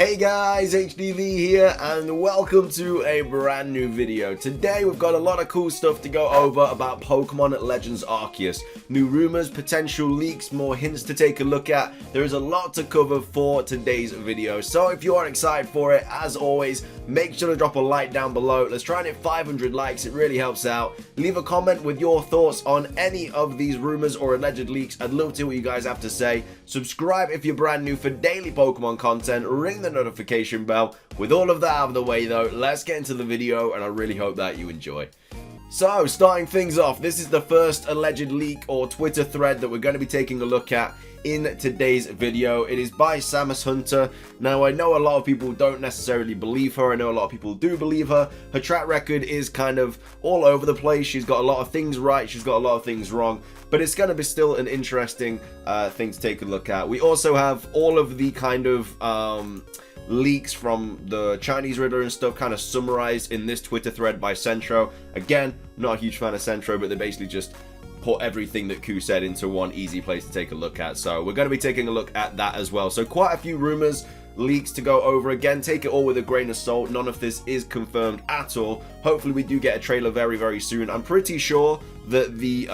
Hey guys, HDvee here and welcome to a brand new video. Today we've got a lot of cool stuff to go over about Pokemon Legends Arceus. New rumors, potential leaks, more hints to take a look at. There is a lot to cover for today's video. So if you are excited for it, as always, make sure to drop a like down below. Let's try and hit 500 likes, it really helps out. Leave a comment with your thoughts on any of these rumors or alleged leaks. I'd love to hear what you guys have to say. Subscribe if you're brand new for daily Pokemon content. Ring the notification bell. With all of that out of the way though, let's get into the video and I really hope that you enjoy. So, starting things off, this is the first alleged leak or Twitter thread that we're going to be taking a look at in today's video. It is by Samus Hunter. Now, I know a lot of people don't necessarily believe her. I know a lot of people do believe her. Her track record is kind of all over the place. She's got a lot of things right. She's got a lot of things wrong. But it's going to be still an interesting thing to take a look at. We also have all of the kind of leaks from the Chinese Riddler and stuff kind of summarized in this Twitter thread by Centro. Again, not a huge fan of Centro, but they basically just put everything that Q said into one easy place to take a look at. So we're going to be taking a look at that as well. So quite a few rumors, leaks to go over. Again, take it all with a grain of salt. None of this is confirmed at all. Hopefully we do get a trailer very soon. I'm pretty sure that the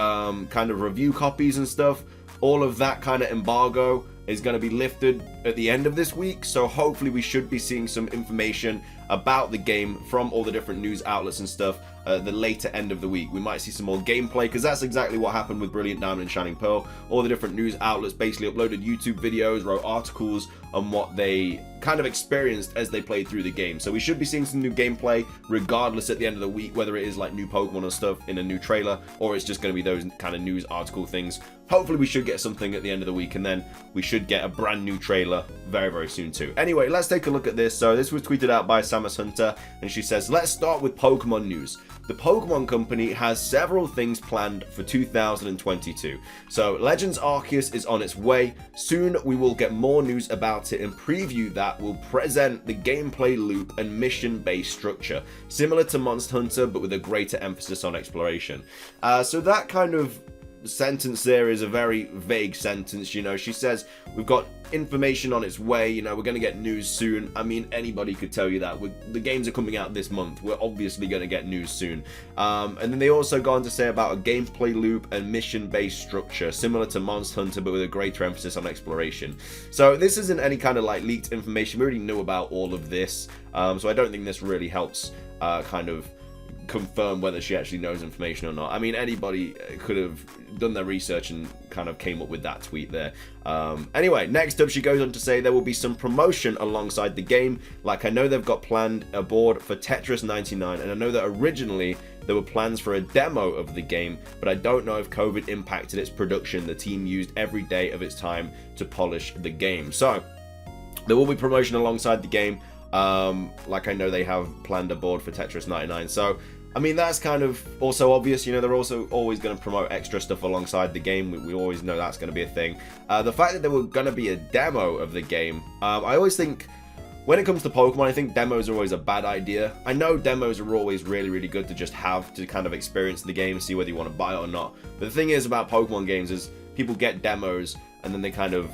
kind of review copies and stuff, all of that kind of embargo is going to be lifted at the end of this week, so hopefully we should be seeing some information about the game from all the different news outlets and stuff the later end of the week. We might see some more gameplay, because that's exactly what happened with Brilliant Diamond and Shining Pearl. All the different news outlets basically uploaded YouTube videos, wrote articles on what they kind of experienced as they played through the game. So we should be seeing some new gameplay regardless at the end of the week, whether it is like new Pokemon and stuff in a new trailer, or it's just going to be those kind of news article things. Hopefully we should get something at the end of the week, and then we should get a brand new trailer very soon too. Anyway, let's take a look at this. So this was tweeted out by Samus Hunter, and she says, let's start with Pokemon news. The Pokemon Company has several things planned for 2022. So Legends Arceus is on its way. Soon we will get more news about it and preview that will present the gameplay loop and mission-based structure, similar to Monster Hunter but with a greater emphasis on exploration. So that kind of sentence there is a very vague sentence. You know, she says we've got information on its way, you know, we're going to get news soon. I mean, anybody could tell you that. The games are coming out this month, we're obviously going to get news soon. And then they also go on to say about a gameplay loop and mission-based structure similar to Monster Hunter but with a greater emphasis on exploration. So this isn't any kind of like leaked information. We already know about all of this, so I don't think this really helps kind of confirm whether she actually knows information or not. I mean, anybody could have done their research and kind of came up with that tweet there. Anyway, next up she goes on to say there will be some promotion alongside the game. Like, I know they've got planned a board for Tetris 99, and I know that originally there were plans for a demo of the game, but I don't know if COVID impacted its production. The team used every day of its time to polish the game. So there will be promotion alongside the game. Like, I know they have planned a board for Tetris 99. So I mean, that's kind of also obvious. You know, they're also always going to promote extra stuff alongside the game. We always know that's going to be a thing. The fact that there were going to be a demo of the game, I always think when it comes to Pokemon, I think demos are always a bad idea. I know demos are always really good to just have to kind of experience the game, see whether you want to buy it or not. But the thing is about Pokemon games is people get demos and then they kind of,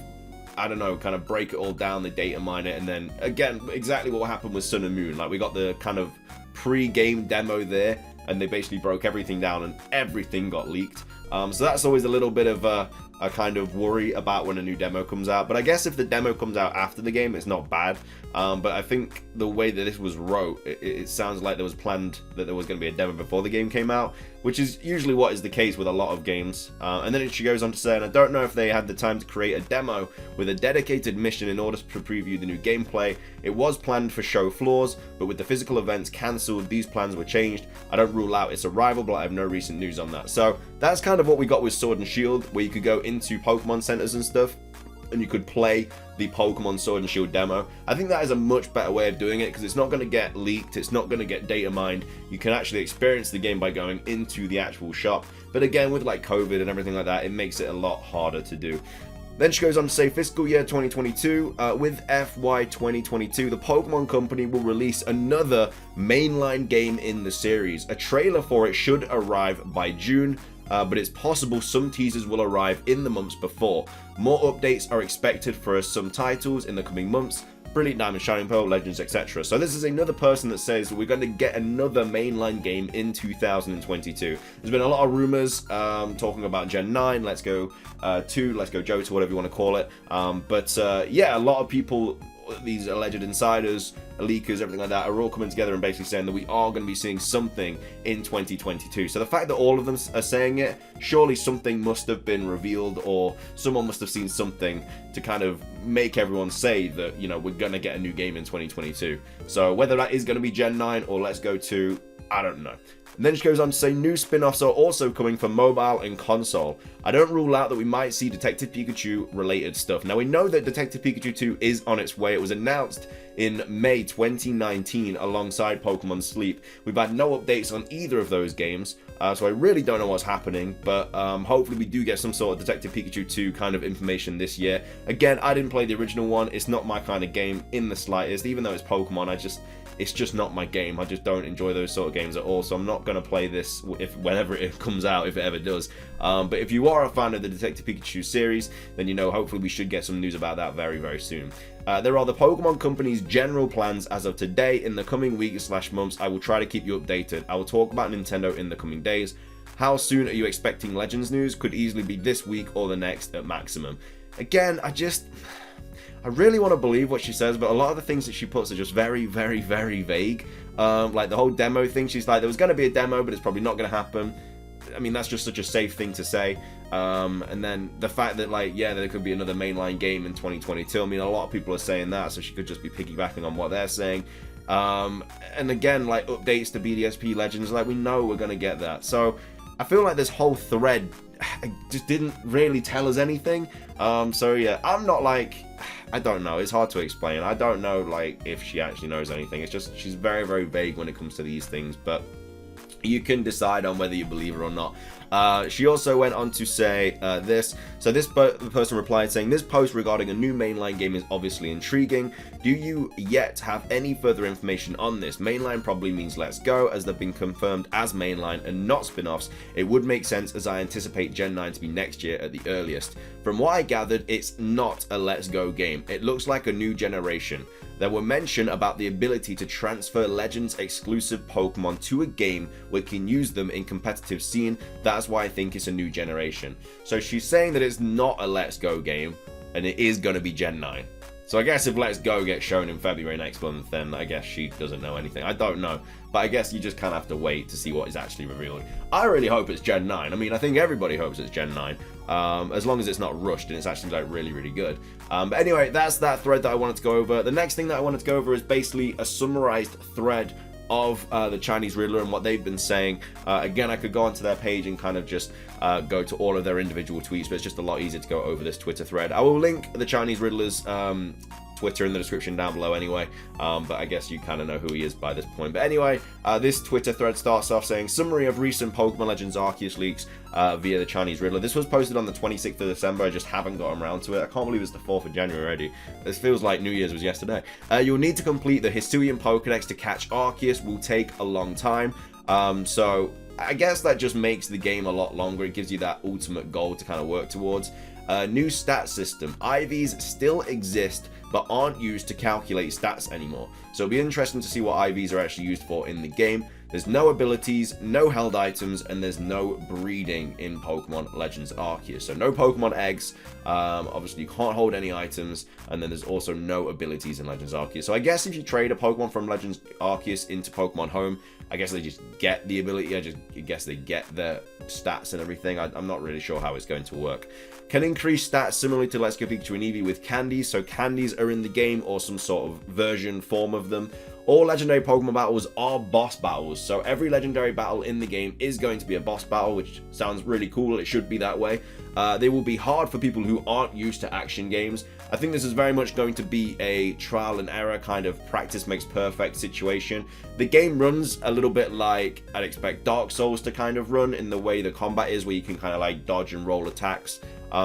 I don't know, kind of break it all down, they data mine it, and then again, exactly what happened with Sun and Moon. Like, we got the kind of pre-game demo there, and they basically broke everything down and everything got leaked. So that's always a little bit of a kind of worry about when a new demo comes out. But I guess if the demo comes out after the game, it's not bad. But I think the way that this was wrote, it sounds like there was planned that there was going to be a demo before the game came out, which is usually what is the case with a lot of games. And then she goes on to say, and I don't know if they had the time to create a demo with a dedicated mission in order to preview the new gameplay. It was planned for show floors, but with the physical events cancelled, these plans were changed. I don't rule out its arrival, but I have no recent news on that. So that's kind of what we got with Sword and Shield, where you could go into Pokemon centers and stuff, and you could play the Pokemon Sword and Shield demo. I think that is a much better way of doing it, because it's not going to get leaked, it's not going to get data mined. You can actually experience the game by going into the actual shop. But again, with like COVID and everything like that, it makes it a lot harder to do. Then she goes on to say, fiscal year 2022, with FY 2022, the Pokemon Company will release another mainline game in the series. A trailer for it should arrive by June, but it's possible some teasers will arrive in the months before. More updates are expected for some titles in the coming months. Brilliant Diamond, Shining Pearl, Legends, etc. So this is another person that says we're going to get another mainline game in 2022. There's been a lot of rumors talking about Gen 9, Let's Go 2, Let's Go Johto, whatever you want to call it. Yeah, a lot of people, these alleged insiders, leakers, everything like that, are all coming together and basically saying that we are going to be seeing something in 2022. So the fact that all of them are saying it, surely something must have been revealed, or someone must have seen something to kind of make everyone say that, you know, we're going to get a new game in 2022. So whether that is going to be Gen 9 or Let's Go 2, I don't know. And then she goes on to say new spin-offs are also coming for mobile and console. I don't rule out that we might see Detective Pikachu related stuff. Now we know that Detective Pikachu 2 is on its way. It was announced in May 2019 alongside Pokemon Sleep. We've had no updates on either of those games, so I really don't know what's happening, but hopefully we do get some sort of Detective Pikachu 2 kind of information this year. Again, I didn't play the original one. It's not my kind of game in the slightest. Even though it's Pokemon, it's just not my game. I just don't enjoy those sort of games at all, so I'm not going to play this whenever it comes out, if it ever does. But if you are a fan of the Detective Pikachu series, then you know hopefully we should get some news about that very, very soon. There are the Pokemon Company's general plans as of today. In the coming weeks/months, I will try to keep you updated. I will talk about Nintendo in the coming days. How soon are you expecting Legends news? Could easily be this week or the next at maximum. Again, I really want to believe what she says, but a lot of the things that she puts are just very, very, very vague. Like the whole demo thing, she's like, there was going to be a demo, but it's probably not going to happen. I mean, that's just such a safe thing to say. And then the fact that, like, yeah, there could be another mainline game in 2022. I mean, a lot of people are saying that, so she could just be piggybacking on what they're saying. And again, like, updates to BDSP Legends, like, we know we're going to get that. So I feel like this whole thread just didn't really tell us anything. So yeah, I'm not like, I don't know, it's hard to explain. I don't know, like, if she actually knows anything. It's just, she's very, very vague when it comes to these things, but you can decide on whether you believe her or not. She also went on to say this. So the person replied saying, this post regarding a new mainline game is obviously intriguing. Do you yet have any further information on this? Mainline probably means Let's Go, as they've been confirmed as mainline and not spin-offs. It would make sense, as I anticipate Gen 9 to be next year at the earliest. From what I gathered, it's not a Let's Go game. It looks like a new generation. There were mention about the ability to transfer Legends exclusive Pokemon to a game where you can use them in competitive scene. That's why I think it's a new generation. So she's saying that it's not a Let's Go game, and it is going to be Gen 9. So I guess if Let's Go gets shown in February next month, then I guess she doesn't know anything. I don't know. But I guess you just kind of have to wait to see what is actually revealed. I really hope it's Gen 9. I mean, I think everybody hopes it's Gen 9. As long as it's not rushed and it's actually like really, really good. But anyway, that's that thread that I wanted to go over. The next thing that I wanted to go over is basically a summarized thread of the Chinese Riddler and what they've been saying. Again, I could go onto their page and kind of just go to all of their individual tweets, but it's just a lot easier to go over this Twitter thread. I will link the Chinese Riddler's Twitter in the description down below anyway, but I guess you kind of know who he is by this point. But anyway, this Twitter thread starts off saying, summary of recent Pokemon Legends Arceus leaks via the Chinese Riddler. This was posted on the 26th of December, I just haven't gotten around to it. I can't believe it's the 4th of January already. This feels like New Year's was yesterday. You'll need to complete the Hisuian Pokedex to catch Arceus, will take a long time. So I guess that just makes the game a lot longer. It gives you that ultimate goal to kind of work towards. New stat system. IVs still exist, but aren't used to calculate stats anymore. So it'll be interesting to see what IVs are actually used for in the game. There's no abilities, no held items, and there's no breeding in Pokemon Legends Arceus. So no Pokemon eggs, obviously you can't hold any items, and then there's also no abilities in Legends Arceus. So I guess if you trade a Pokemon from Legends Arceus into Pokemon Home, I guess they just get the ability, I guess they get the stats and everything. I'm not really sure how it's going to work. Can increase stats similarly to Let's Go Pikachu and Eevee with candies. So candies are in the game, or some sort of version form of them. All legendary Pokemon battles are boss battles, so every legendary battle in the game is going to be a boss battle, which sounds really cool. It should be that way. They will be hard for people who aren't used to action games. I think this is very much going to be a trial and error kind of practice makes perfect situation. The game runs a little bit like I'd expect Dark Souls to kind of run, in the way the combat is, where you can kind of like dodge and roll attacks.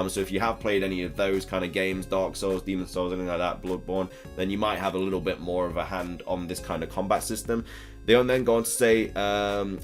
So if you have played any of those kind of games, Dark Souls, Demon Souls, anything like that, Bloodborne, then you might have a little bit more of a hand on this kind of combat system. They then go on to say,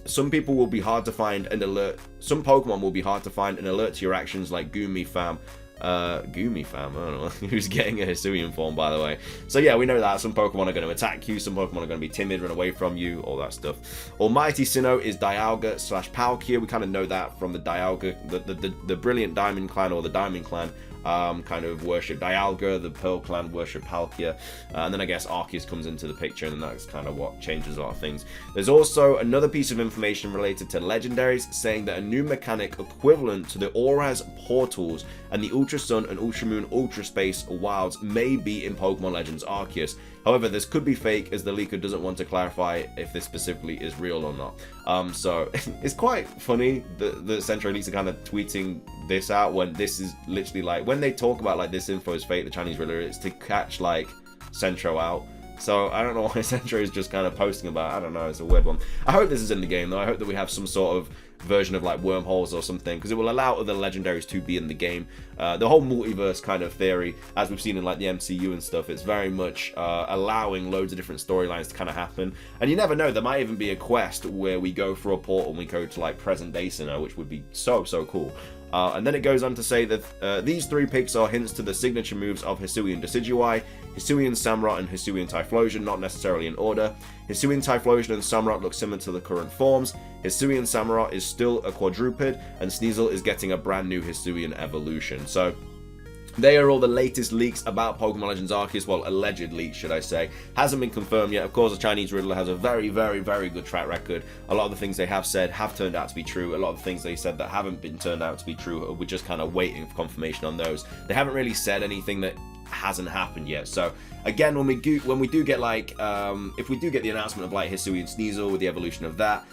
some people will be hard to find and alert. Some Pokemon will be hard to find and alert to your actions, like Goomy Fam. Gumi fam, I don't know, who's getting a Hisuian form, by the way. So yeah, we know that some Pokemon are going to attack you, some Pokemon are going to be timid, run away from you, all that stuff. Almighty Sinnoh is Dialga / Palkia. We kind of know that from the Dialga, the Brilliant Diamond Clan, or the Diamond Clan, kind of worship Dialga, the Pearl Clan worship Palkia, and then I guess Arceus comes into the picture, and that's kind of what changes a lot of things. There's also another piece of information related to legendaries, saying that a new mechanic equivalent to the Auras portals and the Ultra Sun and Ultra Moon Ultra Space wilds may be in Pokemon Legends Arceus. However, this could be fake, as the leaker doesn't want to clarify if this specifically is real or not. So it's quite funny that the Central Elites are kind of tweeting this out, when this is literally like, when they talk about like this info is fake, the Chinese Riddler, it's to catch like Centro out. So I don't know why Centro is just kind of posting about it. I don't know, it's a weird one. I hope this is in the game though. I hope that we have some sort of version of like wormholes or something, because it will allow other legendaries to be in the game. The whole multiverse kind of theory, as we've seen in like the MCU and stuff, it's very much allowing loads of different storylines to kind of happen. And you never know, there might even be a quest where we go through a portal and we go to like present day Sinnoh, which would be so cool. And then it goes on to say that these three picks are hints to the signature moves of Hisuian Decidueye, Hisuian Samurott, and Hisuian Typhlosion, not necessarily in order. Hisuian Typhlosion and Samurott look similar to the current forms. Hisuian Samurott is still a quadruped, and Sneasel is getting a brand new Hisuian evolution. So they are all the latest leaks about Pokemon Legends Arceus. Well, alleged leaks, should I say. Hasn't been confirmed yet. Of course, the Chinese Riddler has a very good track record. A lot of the things they have said have turned out to be true. A lot of the things they said that haven't been turned out to be true, we're just kind of waiting for confirmation on those. They haven't really said anything that hasn't happened yet. So again, when we do get like if we do get the announcement of like Hisuian Sneasel with the evolution of that,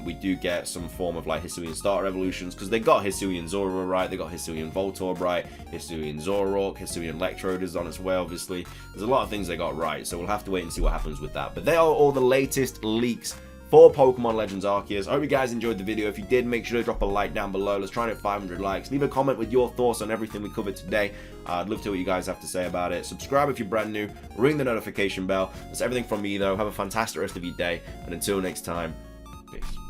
we do get some form of like Hisuian starter evolutions, because they got Hisuian Zorua right, they got Hisuian Voltorb right, Hisuian Zoroark, Hisuian Electrode is on its way, obviously. There's a lot of things they got right, so we'll have to wait and see what happens with that. But they are all the latest leaks for Pokemon Legends Arceus. I hope you guys enjoyed the video. If you did, make sure to drop a like down below. Let's try and hit 500 likes. Leave a comment with your thoughts on everything we covered today. I'd love to hear what you guys have to say about it. Subscribe if you're brand new. Ring the notification bell. That's everything from me, though. Have a fantastic rest of your day. And until next time, peace.